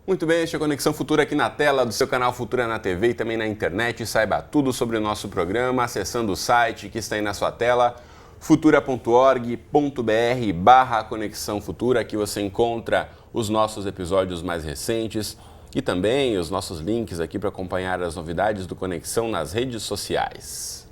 Muito bem, este é a Conexão Futura aqui na tela do seu canal Futura na TV e também na internet. Saiba tudo sobre o nosso programa acessando o site que está aí na sua tela, futura.org.br/Conexão Futura. Aqui você encontra os nossos episódios mais recentes e também os nossos links aqui para acompanhar as novidades do Conexão nas redes sociais.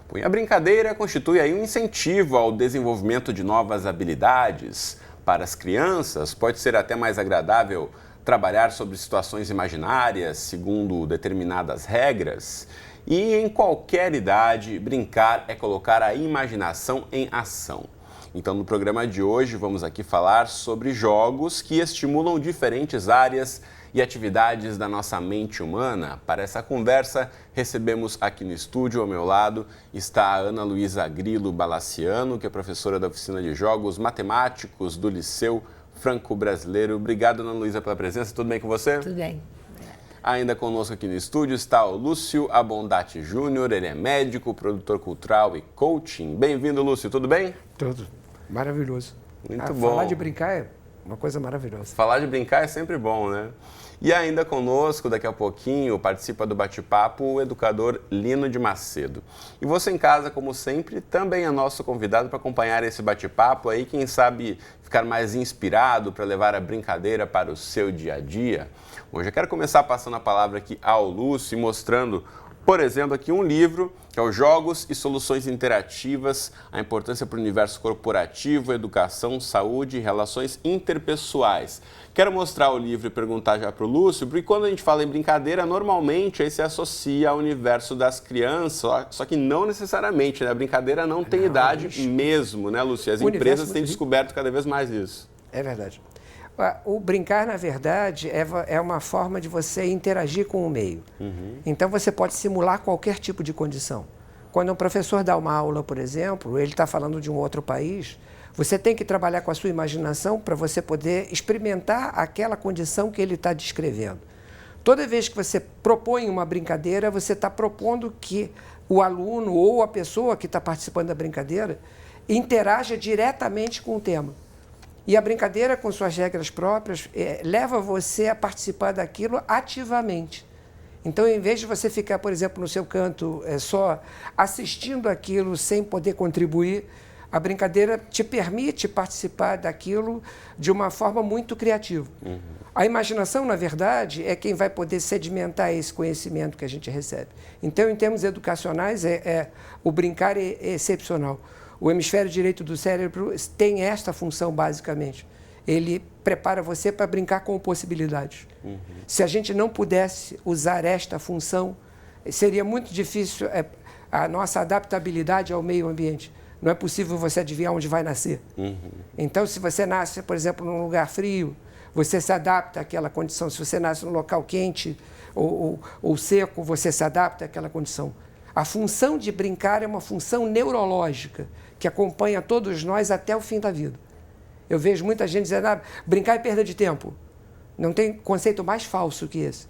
Bom, a brincadeira constitui aí um incentivo ao desenvolvimento de novas habilidades. Para as crianças, pode ser até mais agradável trabalhar sobre situações imaginárias, segundo determinadas regras. E em qualquer idade, brincar é colocar a imaginação em ação. Então, no programa de hoje, vamos aqui falar sobre jogos que estimulam diferentes áreas e atividades da nossa mente humana. Para essa conversa, recebemos aqui no estúdio, ao meu lado, está a Ana Luísa Grilo Balaciano, que é professora da Oficina de Jogos Matemáticos do Liceu Franco-Brasileiro. Obrigado, Ana Luísa, pela presença. Tudo bem com você? Tudo bem. Ainda conosco aqui no estúdio está o Lúcio Abondati Júnior. Ele é médico, produtor cultural e coaching. Bem-vindo, Lúcio. Tudo bem? Tudo. Maravilhoso. Muito bom. Falar de brincar é uma coisa maravilhosa. Falar de brincar é sempre bom, né? E ainda conosco, daqui a pouquinho, participa do bate-papo o educador Lino de Macedo. E você em casa, como sempre, também é nosso convidado para acompanhar esse bate-papo aí, quem sabe ficar mais inspirado para levar a brincadeira para o seu dia a dia. Hoje eu quero começar passando a palavra aqui ao Lúcio, mostrando, por exemplo, aqui um livro, que é o Jogos e Soluções Interativas, a importância para o universo corporativo, educação, saúde e relações interpessoais. Quero mostrar o livro e perguntar já para o Lúcio, porque quando a gente fala em brincadeira, normalmente aí se associa ao universo das crianças, só que não necessariamente, né? A brincadeira não tem idade mesmo, né, Lúcio? As empresas têm descoberto cada vez mais isso. É verdade. O brincar, na verdade, é uma forma de você interagir com o meio. Então, você pode simular qualquer tipo de condição. Quando um professor dá uma aula, por exemplo, ele está falando de um outro país, você tem que trabalhar com a sua imaginação para você poder experimentar aquela condição que ele está descrevendo. Toda vez que você propõe uma brincadeira, você está propondo que o aluno ou a pessoa que está participando da brincadeira interaja diretamente com o tema. E a brincadeira, com suas regras próprias, leva você a participar daquilo ativamente. Então, em vez de você ficar, por exemplo, no seu canto só assistindo aquilo sem poder contribuir, a brincadeira te permite participar daquilo de uma forma muito criativa. A imaginação, na verdade, é quem vai poder sedimentar esse conhecimento que a gente recebe. Então, em termos educacionais, o brincar é excepcional. O hemisfério direito do cérebro tem esta função, basicamente. Ele prepara você para brincar com possibilidades. Se a gente não pudesse usar esta função, seria muito difícil a nossa adaptabilidade ao meio ambiente. Não é possível você adivinhar onde vai nascer. Então, se você nasce, por exemplo, num lugar frio, você se adapta àquela condição. Se você nasce num local quente ou seco, você se adapta àquela condição. A função de brincar é uma função neurológica que acompanha todos nós até o fim da vida. Eu vejo muita gente dizendo, brincar é perda de tempo. Não tem conceito mais falso que esse.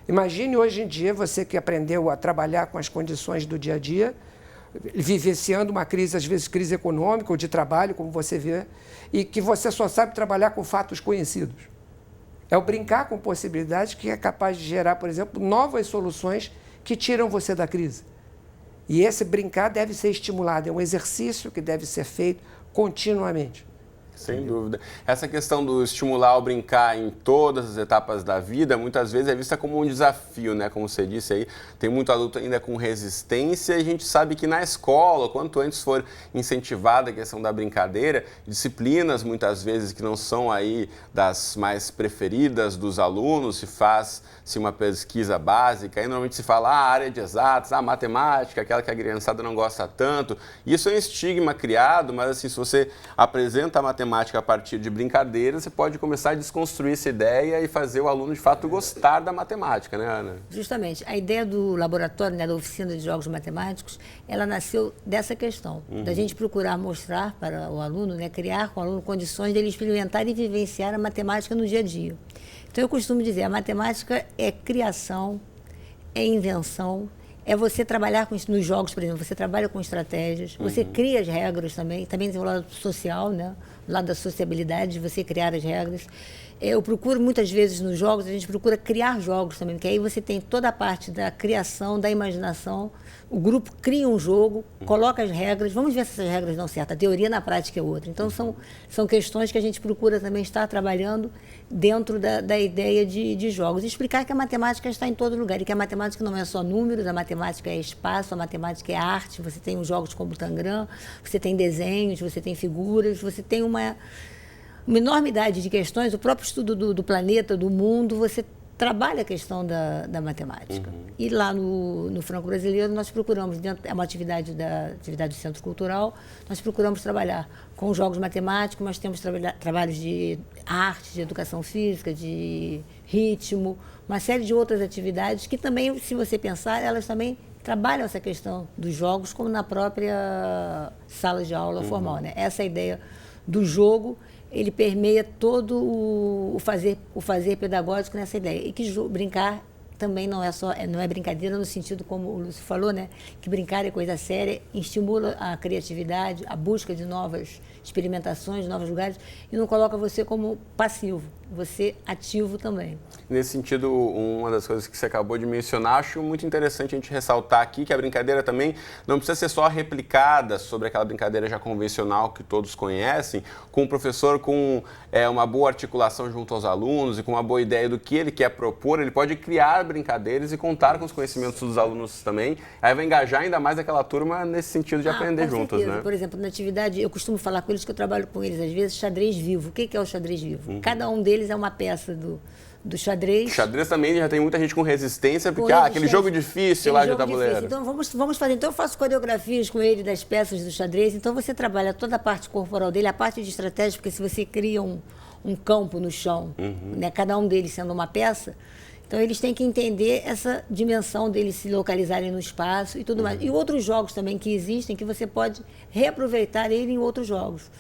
Imagine hoje em dia você que aprendeu a trabalhar com as condições do dia a dia, vivenciando uma crise, às vezes crise econômica ou de trabalho, como você vê, e que você só sabe trabalhar com fatos conhecidos. É o brincar com possibilidades que é capaz de gerar, por exemplo, novas soluções que tiram você da crise. E esse brincar deve ser estimulado, é um exercício que deve ser feito continuamente. Sem dúvida. Essa questão do estimular o brincar em todas as etapas da vida, muitas vezes é vista como um desafio, né? Como você disse aí, tem muito adulto ainda com resistência e a gente sabe que na escola, quanto antes for incentivada a questão da brincadeira, disciplinas muitas vezes que não são aí das mais preferidas dos alunos, se faz-se uma pesquisa básica, aí normalmente se fala área de exatas, matemática, aquela que a criançada não gosta tanto. Isso é um estigma criado, mas assim, se você apresenta a matemática a partir de brincadeira, você pode começar a desconstruir essa ideia e fazer o aluno, de fato, gostar da matemática, né, Ana? Justamente. A ideia do laboratório, né, da oficina de jogos matemáticos, ela nasceu dessa questão, da gente procurar mostrar para o aluno, né, criar com o aluno condições dele experimentar e vivenciar a matemática no dia a dia. Então, eu costumo dizer, a matemática é criação, é invenção, é você trabalhar nos jogos, por exemplo, você trabalha com estratégias, você cria as regras também tem o lado social, né? lado da sociabilidade, de você criar as regras. Eu procuro, muitas vezes, nos jogos, a gente procura criar jogos também, porque aí você tem toda a parte da criação, da imaginação. O grupo cria um jogo, coloca as regras, vamos ver se essas regras dão certo. A teoria na prática é outra. Então, são questões que a gente procura também estar trabalhando dentro da ideia de jogos. E explicar que a matemática está em todo lugar, e que a matemática não é só números, a matemática é espaço, a matemática é arte. Você tem os jogos como o Tangram, você tem desenhos, você tem figuras, você tem uma enormidade de questões. O próprio estudo do planeta, do mundo, você trabalha a questão da matemática. E lá no Franco Brasileiro nós procuramos, é uma atividade do Centro Cultural, nós procuramos trabalhar com jogos matemáticos, mas temos trabalhos de arte, de educação física, de ritmo, uma série de outras atividades que também, se você pensar, elas também trabalham essa questão dos jogos como na própria sala de aula formal, né? Essa ideia do jogo, ele permeia todo o fazer pedagógico nessa ideia. E que brincar também não é brincadeira no sentido como o Lúcio falou, né? Que brincar é coisa séria, estimula a criatividade, a busca de novas experimentações, de novos lugares, e não coloca você como passivo, você ativo também. Nesse sentido, uma das coisas que você acabou de mencionar, acho muito interessante a gente ressaltar aqui que a brincadeira também não precisa ser só replicada sobre aquela brincadeira já convencional que todos conhecem, com o professor com uma boa articulação junto aos alunos e com uma boa ideia do que ele quer propor, ele pode criar brincadeiras e contar com os conhecimentos dos alunos também, aí vai engajar ainda mais aquela turma nesse sentido de aprender juntos, né? Por exemplo, na atividade, eu costumo falar com eles, que eu trabalho com eles às vezes, xadrez vivo. O que é o xadrez vivo? Cada um deles é uma peça do xadrez. Xadrez também já tem muita gente com resistência, porque aquele jogo difícil lá de tabuleiro. Difícil. Então vamos fazer. Então eu faço coreografias com ele das peças do xadrez, então você trabalha toda a parte corporal dele, a parte de estratégia, porque se você cria um campo no chão, né, cada um deles sendo uma peça, então eles têm que entender essa dimensão deles se localizarem no espaço e tudo mais. E outros jogos também que existem, que você pode reaproveitar ele em outros jogos.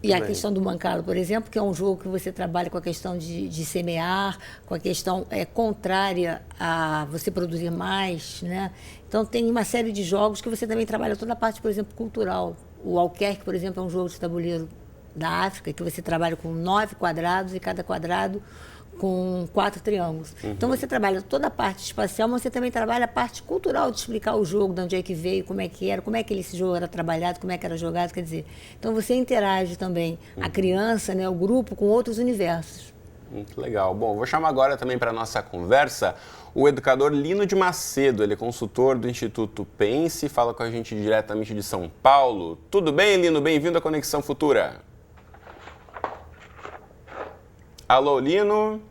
E a questão do Mancala, por exemplo, que é um jogo que você trabalha com a questão de semear, com a questão contrária a você produzir mais, né? Então tem uma série de jogos que você também trabalha toda a parte, por exemplo, cultural. O Alquerque, por exemplo, é um jogo de tabuleiro da África, que você trabalha com 9 quadrados e cada quadrado com 4 triângulos. Então você trabalha toda a parte espacial, mas você também trabalha a parte cultural de explicar o jogo, de onde é que veio, como é que era, como é que esse jogo era trabalhado, como é que era jogado, quer dizer. Então você interage também a criança, né, o grupo, com outros universos. Muito legal. Bom, vou chamar agora também para a nossa conversa o educador Lino de Macedo. Ele é consultor do Instituto Pense, fala com a gente diretamente de São Paulo. Tudo bem, Lino? Bem-vindo à Conexão Futura. Alô, Lino?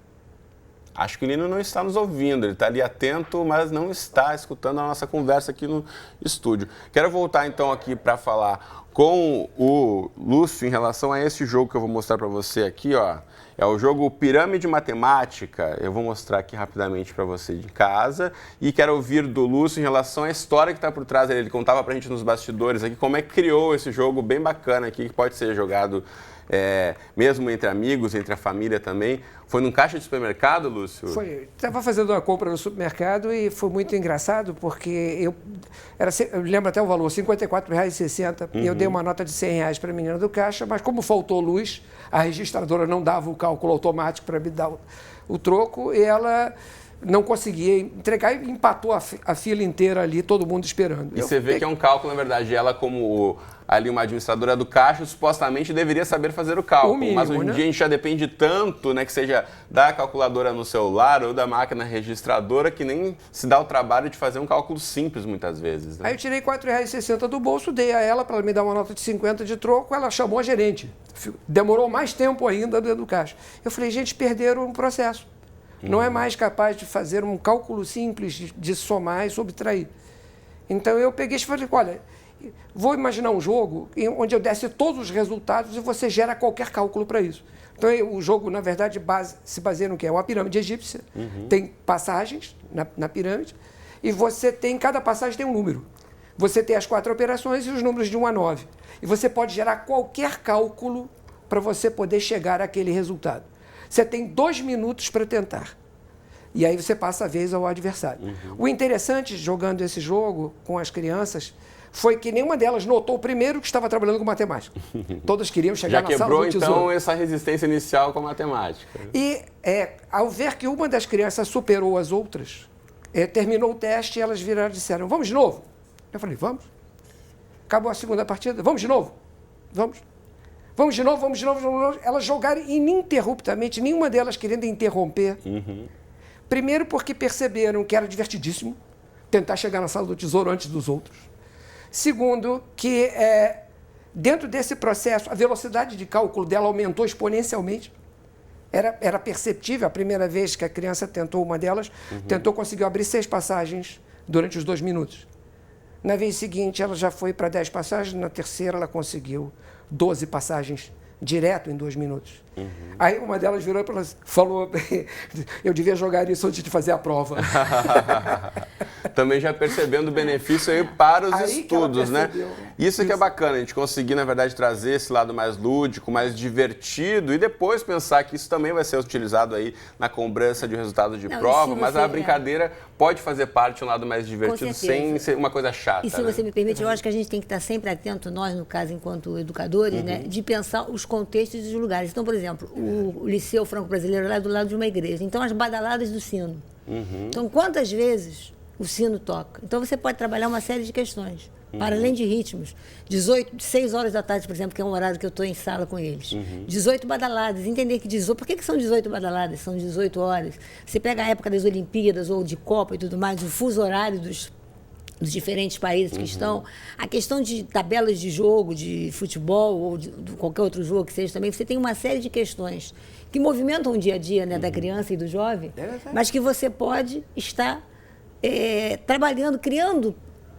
Acho que o Lino não está nos ouvindo, ele está ali atento, mas não está escutando a nossa conversa aqui no estúdio. Quero voltar então aqui para falar com o Lúcio em relação a esse jogo que eu vou mostrar para você aqui, ó. É o jogo Pirâmide Matemática. Eu vou mostrar aqui rapidamente para você de casa e quero ouvir do Lúcio em relação à história que está por trás dele. Ele contava para a gente nos bastidores aqui como é que criou esse jogo bem bacana aqui, que pode ser jogado mesmo entre amigos, entre a família também. Foi num caixa de supermercado, Lúcio? Foi. Estava fazendo uma compra no supermercado e foi muito engraçado porque eu lembro até o valor, R$ 54,60. Eu dei uma nota de R$100 para a menina do caixa, mas como faltou luz, a registradora não dava o cálculo automático para me dar o troco e ela não conseguia entregar e empatou a fila inteira ali, todo mundo esperando. E você vê que é um cálculo, na verdade, ela como ali uma administradora do caixa, supostamente deveria saber fazer o cálculo, o mínimo, mas hoje em dia a gente já depende tanto, né, que seja da calculadora no celular ou da máquina registradora, que nem se dá o trabalho de fazer um cálculo simples muitas vezes. Né? Aí eu tirei R$4,60 do bolso, dei a ela para ela me dar uma nota de 50 de troco, ela chamou a gerente. Demorou mais tempo ainda dentro do caixa. Eu falei, gente, perderam um processo. Não é mais capaz de fazer um cálculo simples de somar e subtrair. Então eu peguei e falei, olha, vou imaginar um jogo onde eu desse todos os resultados e você gera qualquer cálculo para isso. Então o jogo, na verdade, se baseia no quê? É uma pirâmide egípcia, tem passagens na pirâmide e cada passagem tem um número. Você tem as 4 operações e os números de 1 a 9. E você pode gerar qualquer cálculo para você poder chegar àquele resultado. Você tem 2 minutos para tentar. E aí você passa a vez ao adversário. O interessante, jogando esse jogo com as crianças, foi que nenhuma delas notou primeiro que estava trabalhando com matemática. Todas queriam chegar na sala do Já tesouro. quebrou, então, essa resistência inicial com a matemática. E ao ver que uma das crianças superou as outras, terminou o teste e elas viraram e disseram, vamos de novo? Eu falei, vamos. Acabou a segunda partida, vamos de novo? Vamos. Vamos de novo, vamos de novo, vamos de novo. Elas jogaram ininterruptamente, nenhuma delas querendo interromper. Primeiro porque perceberam que era divertidíssimo tentar chegar na sala do tesouro antes dos outros. Segundo, que dentro desse processo, a velocidade de cálculo dela aumentou exponencialmente. Era perceptível, a primeira vez que a criança tentou uma delas, conseguiu abrir 6 passagens durante os 2 minutos. Na vez seguinte, ela já foi para 10 passagens, na terceira ela conseguiu 12 passagens direto em 2 minutos. Aí uma delas virou e falou, eu devia jogar isso antes de fazer a prova. Também já percebendo o benefício aí para os Aí estudos, né? Isso que é bacana, a gente conseguir, na verdade, trazer esse lado mais lúdico, mais divertido e depois pensar que isso também vai ser utilizado aí na cobrança de resultado de prova, mas a brincadeira pode fazer parte de um lado mais divertido sem ser uma coisa chata. E se você me permite, eu acho que a gente tem que estar sempre atento, nós, no caso, enquanto educadores, né, de pensar os contextos e os lugares. Então, por exemplo, o Liceu Franco-Brasileiro lá é do lado de uma igreja. Então, as badaladas do sino. Então, quantas vezes o sino toca? Então, você pode trabalhar uma série de questões, para além de ritmos. 6 horas da tarde, por exemplo, que é um horário que eu estou em sala com eles. 18 badaladas. Entender que 18... Por que são 18 badaladas? São 18 horas. Você pega a época das Olimpíadas ou de Copa e tudo mais, o fuso horário dos diferentes países que estão. A questão de tabelas de jogo, de futebol ou de qualquer outro jogo que seja também, você tem uma série de questões que movimentam o dia a dia, né, da criança e do jovem, mas que você pode estar trabalhando, criando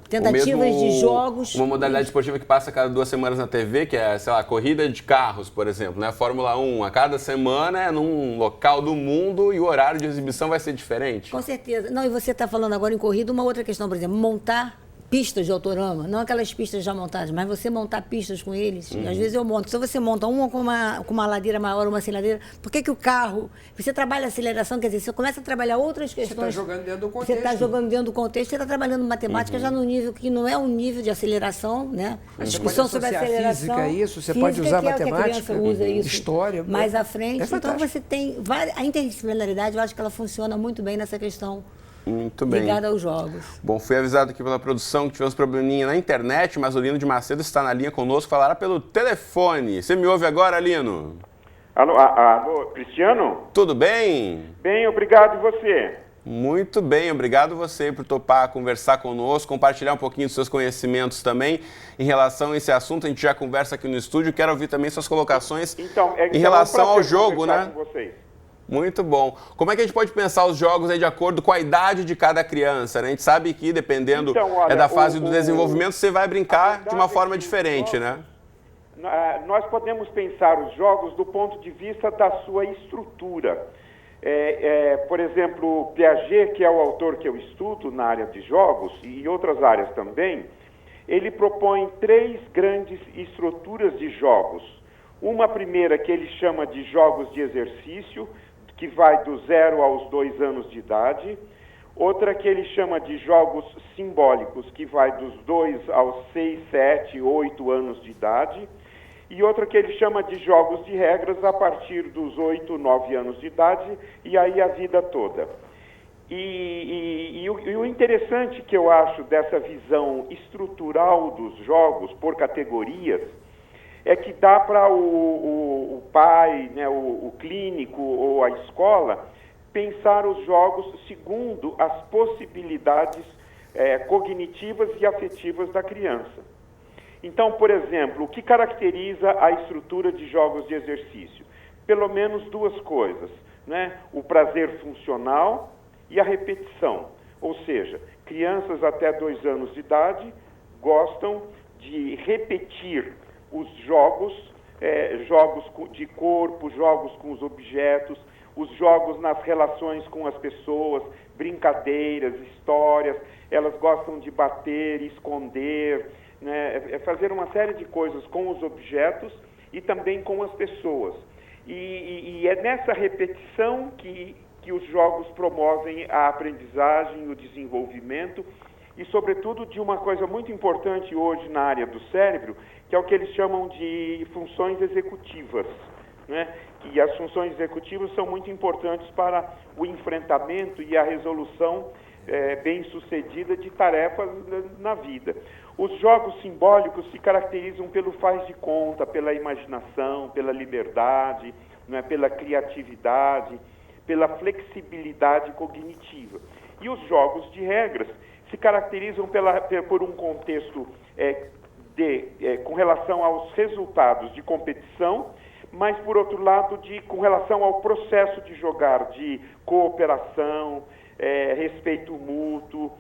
tentativas de jogos. Uma modalidade esportiva que passa a cada 2 semanas na TV, que é, sei lá, corrida de carros, por exemplo, né? Fórmula 1, a cada semana é num local do mundo e o horário de exibição vai ser diferente. Com certeza. Não, e você está falando agora em corrida, uma outra questão, por exemplo, montar pistas de autorama, não aquelas pistas já montadas, mas você montar pistas com eles. Às vezes eu monto. Se você monta uma com uma ladeira maior, uma sem ladeira, por que o carro... Você trabalha a aceleração, quer dizer, você começa a trabalhar outras questões. Você está jogando dentro do contexto. Você está jogando dentro do contexto, você está trabalhando matemática já num nível que não é um nível de aceleração, né? A discussão sobre aceleração. Física, isso, você pode usar matemática, usa isso história. Mais à frente. Então você tem... A interdisciplinaridade, eu acho que ela funciona muito bem nessa questão. Muito bem. Ligada aos jogos. Bom, fui avisado aqui pela produção que tivemos probleminha na internet, mas o Lino de Macedo está na linha conosco, falará pelo telefone. Você me ouve agora, Lino? Alô, Cristiano? Tudo bem? Bem, obrigado. E você? Muito bem, obrigado você por topar conversar conosco, compartilhar um pouquinho dos seus conhecimentos também em relação a esse assunto. A gente já conversa aqui no estúdio, quero ouvir também suas colocações em relação ao jogo, né? Com vocês. Muito bom. Como é que a gente pode pensar os jogos aí de acordo com a idade de cada criança, né? A gente sabe que, dependendo olha, da fase do desenvolvimento, você vai brincar de uma forma diferente, jogos, né? Nós podemos pensar os jogos do ponto de vista da sua estrutura. Por exemplo, Piaget, que é o autor que eu estudo na área de jogos e em outras áreas também, ele propõe 3 grandes estruturas de jogos. Uma primeira que ele chama de jogos de exercício, que vai do 0 aos 2 anos de idade. Outra que ele chama de jogos simbólicos, que vai dos 2 aos 6, 7, 8 anos de idade. E outra que ele chama de jogos de regras a partir dos 8, 9 anos de idade e aí a vida toda. E o interessante que eu acho dessa visão estrutural dos jogos por categorias é que dá para o pai, né, o clínico ou a escola pensar os jogos segundo as possibilidades cognitivas e afetivas da criança. Então, por exemplo, o que caracteriza a estrutura de jogos de exercício? Pelo menos 2 coisas, né? O prazer funcional e a repetição. Ou seja, crianças até 2 anos de idade gostam de repetir os jogos, jogos de corpo, jogos com os objetos, os jogos nas relações com as pessoas, brincadeiras, histórias. Elas gostam de bater, esconder, né, fazer uma série de coisas com os objetos e também com as pessoas. E é nessa repetição que os jogos promovem a aprendizagem, o desenvolvimento e, sobretudo, de uma coisa muito importante hoje na área do cérebro, que é o que eles chamam de funções executivas, né? E as funções executivas são muito importantes para o enfrentamento e a resolução bem-sucedida de tarefas na vida. Os jogos simbólicos se caracterizam pelo faz de conta, pela imaginação, pela liberdade, né, pela criatividade, pela flexibilidade cognitiva. E os jogos de regras se caracterizam por um contexto com relação aos resultados de competição, mas, por outro lado, com relação ao processo de jogar, de cooperação, respeito mútuo,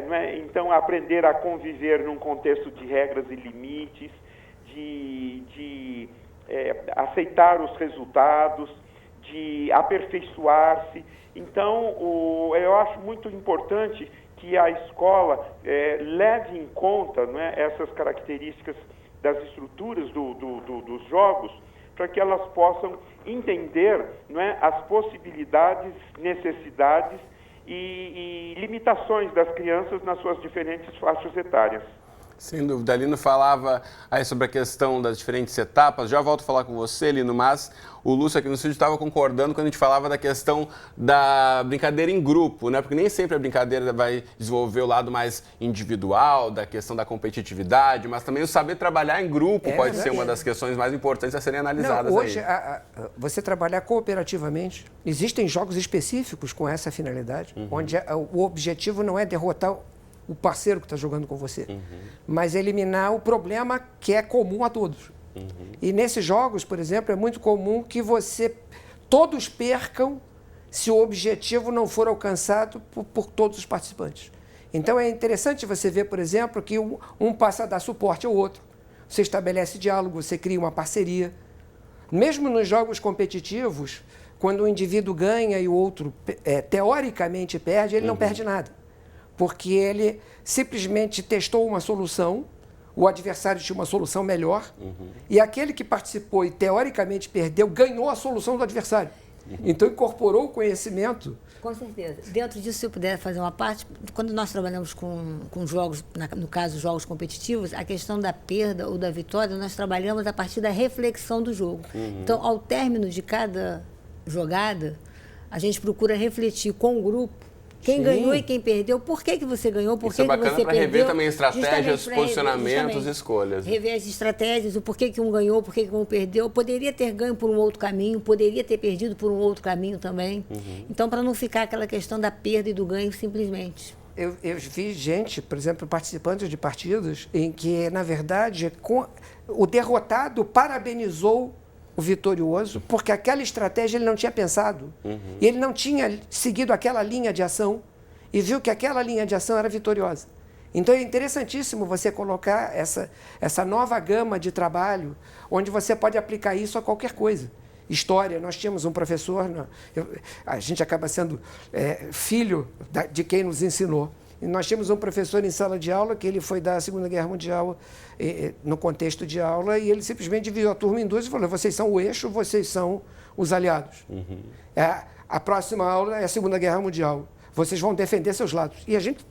né? Então, aprender a conviver num contexto de regras e limites, de aceitar os resultados, de aperfeiçoar-se. Então, eu acho muito importante que a escola leve em conta, né, essas características das estruturas dos jogos, para que elas possam entender, né, as possibilidades, necessidades e limitações das crianças nas suas diferentes faixas etárias. Sem dúvida. Lino falava aí sobre a questão das diferentes etapas. Já volto a falar com você, Lino, mas o Lúcio aqui no estúdio estava concordando quando a gente falava da questão da brincadeira em grupo, né? Porque nem sempre a brincadeira vai desenvolver o lado mais individual, da questão da competitividade, mas também o saber trabalhar em grupo pode ser uma das questões mais importantes a serem analisadas. Não, hoje, você trabalhar cooperativamente, existem jogos específicos com essa finalidade, onde o objetivo não é derrotar o parceiro que está jogando com você, mas eliminar o problema que é comum a todos. E nesses jogos, por exemplo, é muito comum que todos percam se o objetivo não for alcançado por todos os participantes. Então é interessante você ver, por exemplo, que um passa a dar suporte ao outro. Você estabelece diálogo, você cria uma parceria. Mesmo nos jogos competitivos, quando um indivíduo ganha e o outro teoricamente perde, ele não perde nada. Porque ele simplesmente testou uma solução, o adversário tinha uma solução melhor, e aquele que participou e teoricamente perdeu, ganhou a solução do adversário. Então incorporou o conhecimento. Com certeza. Dentro disso, se eu puder fazer uma parte, quando nós trabalhamos com jogos, no caso jogos competitivos, a questão da perda ou da vitória, nós trabalhamos a partir da reflexão do jogo. Então, ao término de cada jogada, a gente procura refletir com o grupo quem ganhou e quem perdeu, por que você ganhou, por que você perdeu. Isso é bacana para rever também estratégias, posicionamentos, escolhas. Rever as estratégias, o porquê que um ganhou, por que um perdeu. Poderia ter ganho por um outro caminho, poderia ter perdido por um outro caminho também. Então, para não ficar aquela questão da perda e do ganho simplesmente. Eu vi gente, por exemplo, participantes de partidas, em que, na verdade, o derrotado parabenizou o vitorioso, porque aquela estratégia ele não tinha pensado. E ele não tinha seguido aquela linha de ação e viu que aquela linha de ação era vitoriosa. Então é interessantíssimo você colocar essa nova gama de trabalho, onde você pode aplicar isso a qualquer coisa. História, nós tínhamos um professor, a gente acaba sendo filho de quem nos ensinou. E nós tínhamos um professor em sala de aula que ele foi da Segunda Guerra Mundial no contexto de aula e ele simplesmente dividiu a turma em duas e falou: vocês são o eixo, vocês são os aliados. A próxima aula é a Segunda Guerra Mundial. Vocês vão defender seus lados. E a gente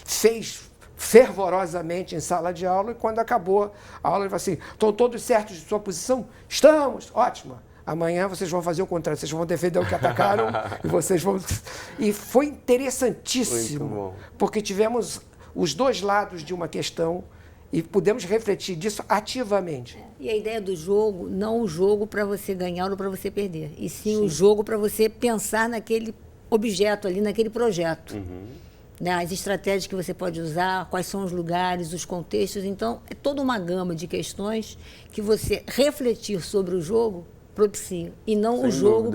fez fervorosamente em sala de aula e quando acabou a aula ele falou assim: estão todos certos de sua posição? Estamos! Ótimo! Amanhã vocês vão fazer o contrário, vocês vão defender o que atacaram e vocês vão... E foi interessantíssimo, porque tivemos os dois lados de uma questão e pudemos refletir disso ativamente. E a ideia do jogo, não o jogo para você ganhar ou para você perder, e sim o jogo para você pensar naquele objeto ali, naquele projeto. Né? As estratégias que você pode usar, quais são os lugares, os contextos. Então, é toda uma gama de questões que você refletir sobre o jogo propicia, e não Sem o jogo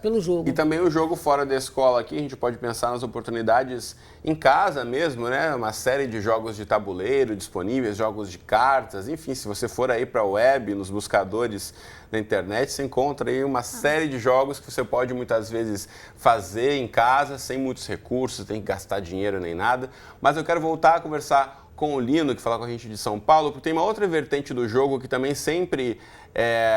pelo jogo. E também o jogo fora da escola aqui, a gente pode pensar nas oportunidades em casa mesmo, né? Uma série de jogos de tabuleiro disponíveis, jogos de cartas, enfim, se você for aí para a web, nos buscadores na internet, você encontra aí uma série de jogos que você pode muitas vezes fazer em casa, sem muitos recursos, tem que gastar dinheiro nem nada. Mas eu quero voltar a conversar com o Lino, que fala com a gente de São Paulo, porque tem uma outra vertente do jogo que também sempre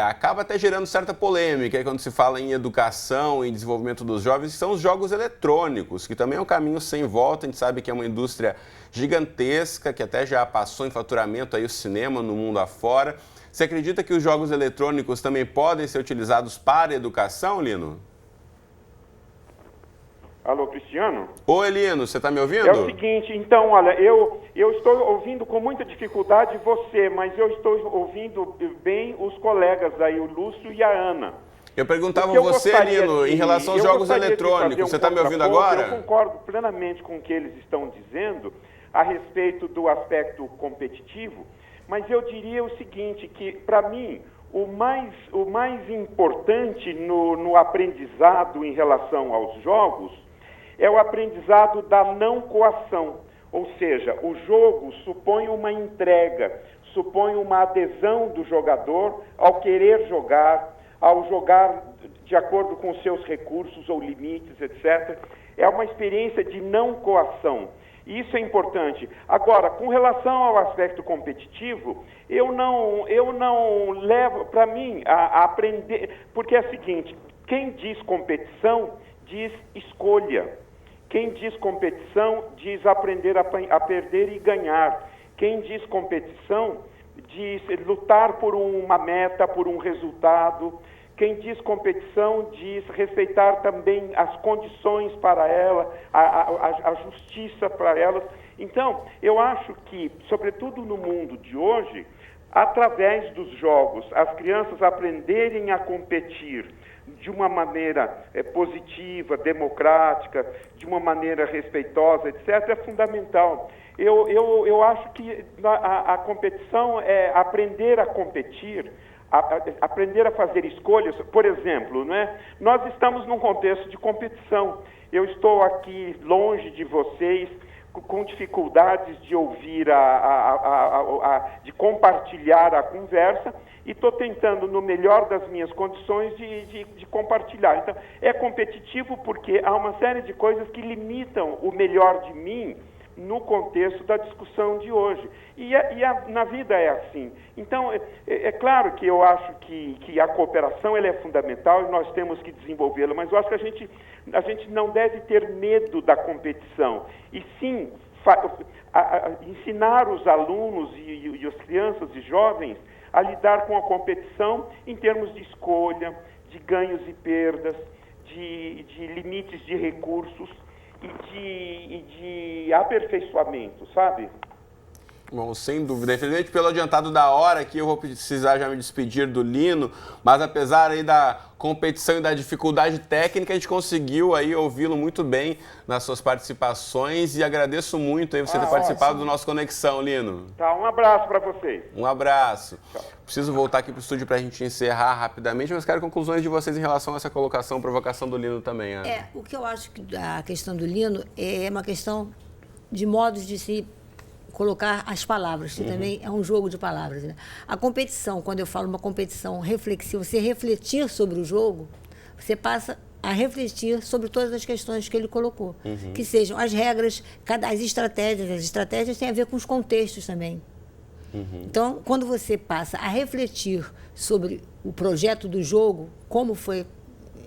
acaba até gerando certa polêmica, aí quando se fala em educação, em desenvolvimento dos jovens, são os jogos eletrônicos, que também é um caminho sem volta. A gente sabe que é uma indústria gigantesca, que até já passou em faturamento aí o cinema no mundo afora. Você acredita que os jogos eletrônicos também podem ser utilizados para a educação, Lino? Alô, Cristiano? Oi, Lino, você está me ouvindo? É o seguinte, então, olha, eu estou ouvindo com muita dificuldade você, mas eu estou ouvindo bem os colegas aí, o Lúcio e a Ana. Eu perguntava a você, Lino, em relação aos jogos eletrônicos, você está me ouvindo agora? Eu concordo plenamente com o que eles estão dizendo a respeito do aspecto competitivo, mas eu diria o seguinte, que para mim o mais importante no aprendizado em relação aos jogos é o aprendizado da não coação, ou seja, o jogo supõe uma entrega, supõe uma adesão do jogador ao querer jogar, ao jogar de acordo com seus recursos ou limites, etc. É uma experiência de não coação. Isso é importante. Agora, com relação ao aspecto competitivo, eu não levo, para mim, a aprender, porque é o seguinte, quem diz competição, diz escolha. Quem diz competição, diz aprender a perder e ganhar. Quem diz competição, diz lutar por uma meta, por um resultado. Quem diz competição diz respeitar também as condições para ela, a justiça para elas. Então, eu acho que, sobretudo no mundo de hoje, através dos jogos, as crianças aprenderem a competir de uma maneira positiva, democrática, de uma maneira respeitosa, etc., é fundamental. Eu acho que a competição é aprender a competir, aprender a fazer escolhas. Por exemplo, nós estamos num contexto de competição. Eu estou aqui longe de vocês, com dificuldades de ouvir, de compartilhar a conversa, e estou tentando, no melhor das minhas condições, de compartilhar. Então, é competitivo porque há uma série de coisas que limitam o melhor de mim no contexto da discussão de hoje. Na vida é assim. Então, é claro que eu acho que a cooperação ela é fundamental e nós temos que desenvolvê-la, mas eu acho que a gente não deve ter medo da competição, e sim ensinar os alunos e as crianças e jovens a lidar com a competição em termos de escolha, de ganhos e perdas, de limites de recursos e de aperfeiçoamento, sabe? Bom, sem dúvida. Infelizmente, pelo adiantado da hora aqui, eu vou precisar já me despedir do Lino, mas apesar aí da competição e da dificuldade técnica, a gente conseguiu aí ouvi-lo muito bem nas suas participações, e agradeço muito aí você ter participado do nosso Conexão, Lino. Tá, um abraço para vocês. Um abraço. Tchau. Preciso voltar aqui para o estúdio para a gente encerrar rapidamente, mas quero conclusões de vocês em relação a essa colocação, provocação do Lino também, Ana. O que eu acho que a questão do Lino é uma questão de modos de se colocar as palavras, que também é um jogo de palavras, né? A competição, quando eu falo uma competição reflexiva, você refletir sobre o jogo, você passa a refletir sobre todas as questões que ele colocou, que sejam as regras, as estratégias têm a ver com os contextos também. Então, quando você passa a refletir sobre o projeto do jogo, como foi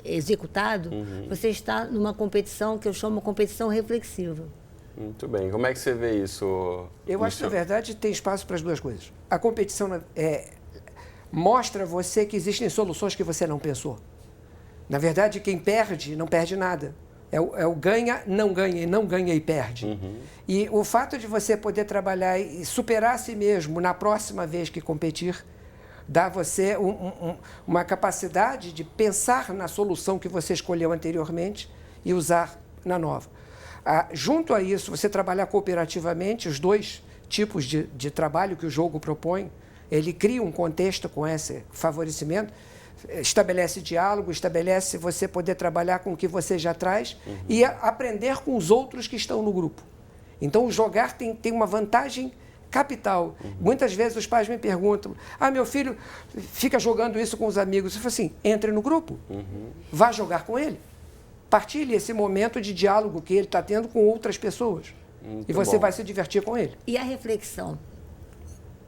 executado, você está numa competição que eu chamo de competição reflexiva. Muito bem. Como é que você vê isso? Eu acho que, na verdade, tem espaço para as duas coisas. A competição mostra a você que existem soluções que você não pensou. Na verdade, quem perde, não perde nada. É o ganha, não ganha, e não ganha e perde. E o fato de você poder trabalhar e superar a si mesmo na próxima vez que competir, dá a você uma capacidade de pensar na solução que você escolheu anteriormente e usar na nova. Junto a isso, você trabalhar cooperativamente, os dois tipos de trabalho que o jogo propõe, ele cria um contexto com esse favorecimento, estabelece diálogo, estabelece você poder trabalhar com o que você já traz e aprender com os outros que estão no grupo. Então, o jogar tem uma vantagem capital. Muitas vezes os pais me perguntam, meu filho fica jogando isso com os amigos. Eu falo assim, entre no grupo, vá jogar com ele. Partilhe esse momento de diálogo que ele está tendo com outras pessoas. e você vai se divertir com ele. E a reflexão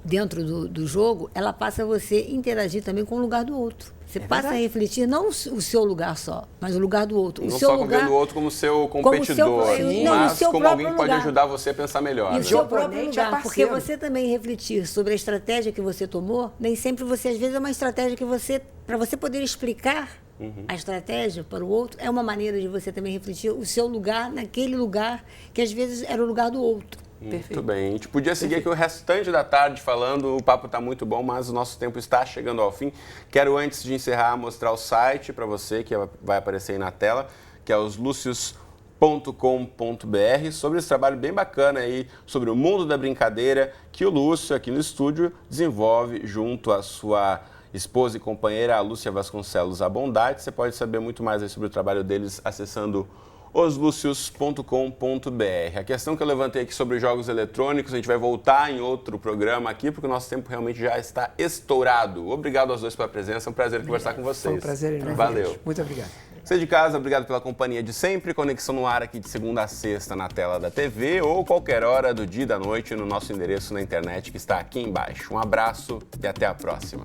dentro do jogo, ela passa a você interagir também com o lugar do outro. Você passa a refletir não o seu lugar só, mas o lugar do outro. Não o seu só lugar, vendo o outro como seu competidor, mas como alguém que pode ajudar você a pensar melhor. E né? o seu próprio lugar, porque você também refletir sobre a estratégia que você tomou, nem sempre você, às vezes, é uma estratégia que você, para você poder explicar a estratégia para o outro, é uma maneira de você também refletir o seu lugar naquele lugar que, às vezes, era o lugar do outro. Muito bem. A gente podia seguir aqui o restante da tarde falando, o papo está muito bom, mas o nosso tempo está chegando ao fim. Quero, antes de encerrar, mostrar o site para você, que vai aparecer aí na tela, que é oslucios.com.br, sobre esse trabalho bem bacana aí, sobre o mundo da brincadeira, que o Lúcio, aqui no estúdio, desenvolve junto à sua esposa e companheira, a Lúcia Vasconcelos Abondati. Você pode saber muito mais aí sobre o trabalho deles acessando oslucios.com.br. A questão que eu levantei aqui sobre jogos eletrônicos, a gente vai voltar em outro programa aqui, porque o nosso tempo realmente já está estourado. Obrigado aos dois pela presença, é um prazer conversar com vocês. Foi um prazer enorme. Valeu. Muito obrigado. Você de casa, obrigado pela companhia de sempre. Conexão no ar aqui de segunda a sexta na tela da TV ou qualquer hora do dia e da noite no nosso endereço na internet que está aqui embaixo. Um abraço e até a próxima.